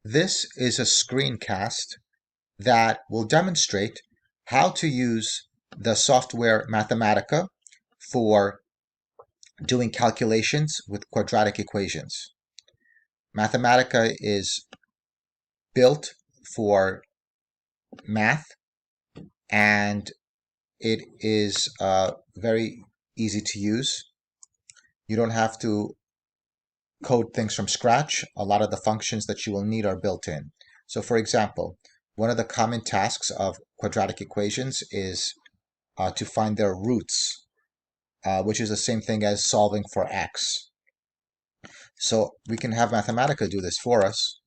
This is a screencast that will demonstrate how to use the software Mathematica for doing calculations with quadratic equations. Mathematica is built for math, and it is very easy to use. You don't have to code things from scratch. A lot of the functions that you will need are built in. So for example, one of the common tasks of quadratic equations is to find their roots, which is the same thing as solving for x. So we can have Mathematica do this for us.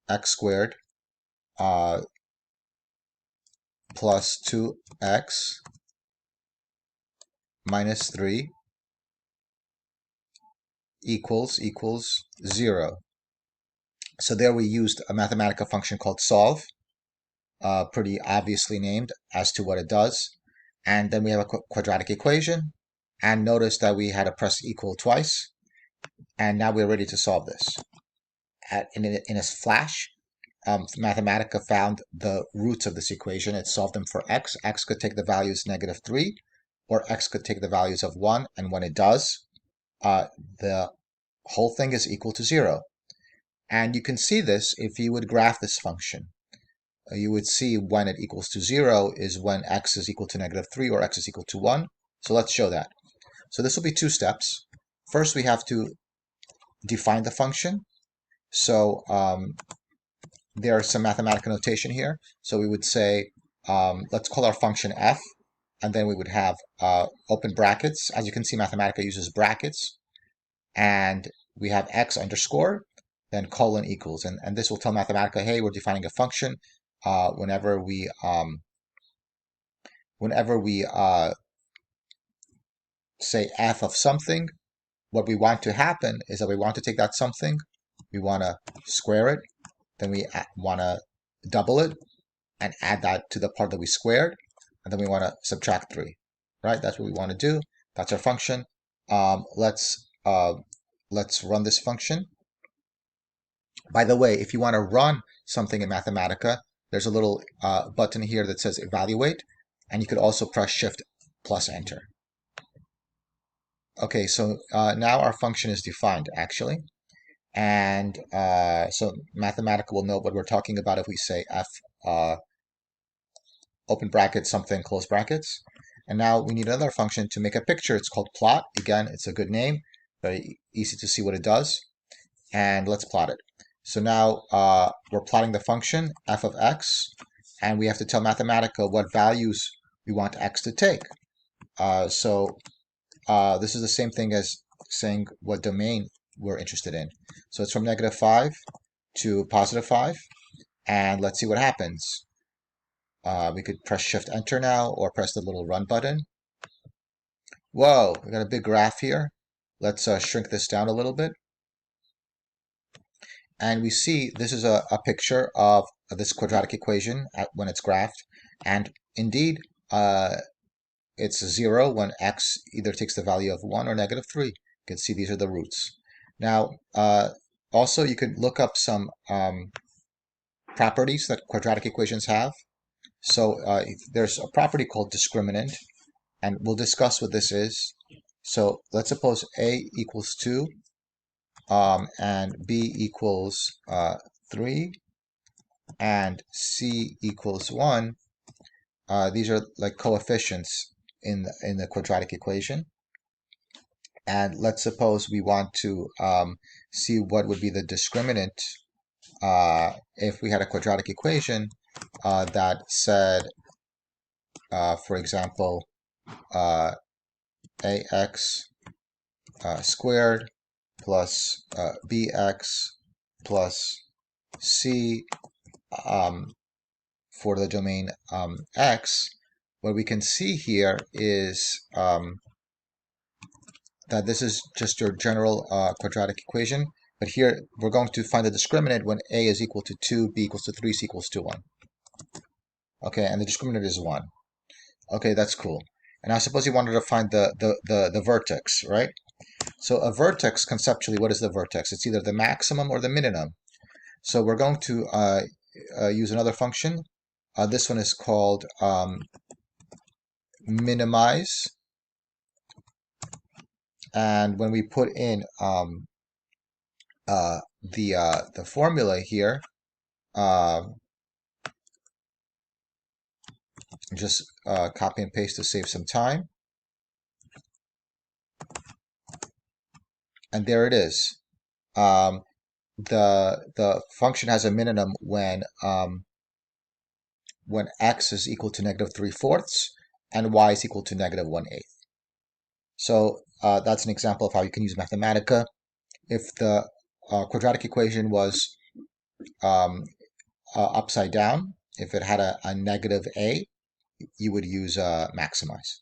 X squared plus 2x minus 3 equals 0. So there we used a Mathematica function called solve, pretty obviously named as to what it does. And then we have a quadratic equation. And notice that we had to press equal twice. And now we're ready to solve this. In a flash, Mathematica found the roots of this equation. It solved them for x. X could take the values -3, or x could take the values of 1. And when it does, the whole thing is equal to 0. And you can see this if you would graph this function. You would see when it equals to 0 is when x is equal to -3 or x is equal to 1. So let's show that. So this will be two steps. First, we have to define the function. So there's some Mathematica notation here. So we would say, let's call our function f, and then we would have open brackets. As you can see, Mathematica uses brackets. And we have x underscore, then colon equals. And this will tell Mathematica, hey, we're defining a function. Whenever we say f of something, what we want to happen is that we want to take that something, we want to square it, then we want to double it and add that to the part that we squared, and then we want to subtract 3. Right? That's what we want to do. That's our function. Let's run this function. By the way, if you want to run something in Mathematica, there's a little button here that says evaluate, and you could also press shift plus enter. Okay, so now our function is defined actually, and so Mathematica will know what we're talking about if we say f open brackets something close brackets. And now we need another function to make a picture. It's called plot. Again, it's a good name, very easy to see what it does. And let's plot it. So now we're plotting the function f of x, and we have to tell Mathematica what values we want x to take. This is the same thing as saying what domain we're interested in. So it's from -5 to +5, and let's see what happens. We could press shift enter now, or press the little run button. Whoa, we got a big graph here. Let's shrink this down a little bit. And we see this is a picture of this quadratic equation when it's graphed. And indeed, it's 0 when x either takes the value of 1 or -3. You can see these are the roots. Now, also you could look up some properties that quadratic equations have. So there's a property called discriminant, and we'll discuss what this is. So let's suppose a equals 2, and b equals 3, and c equals 1. These are like coefficients in the quadratic equation. And let's suppose we want to see what would be the discriminant if we had a quadratic equation that said, for example, ax squared plus bx plus c for the domain x. What we can see here is that this is just your general quadratic equation, but here we're going to find the discriminant when a is equal to 2, b equals to 3, c equals to 1. Okay, and the discriminant is 1. Okay, that's cool. And I suppose you wanted to find the vertex, right? So a vertex, conceptually, what is the vertex? It's either the maximum or the minimum. So we're going to use another function. This one is called minimize. And when we put in the formula here, just copy and paste to save some time. And there it is. The function has a minimum when x is equal to -3/4 and y is equal to -1/8. So that's an example of how you can use Mathematica. If the quadratic equation was upside down, if it had a negative a, you would use maximize.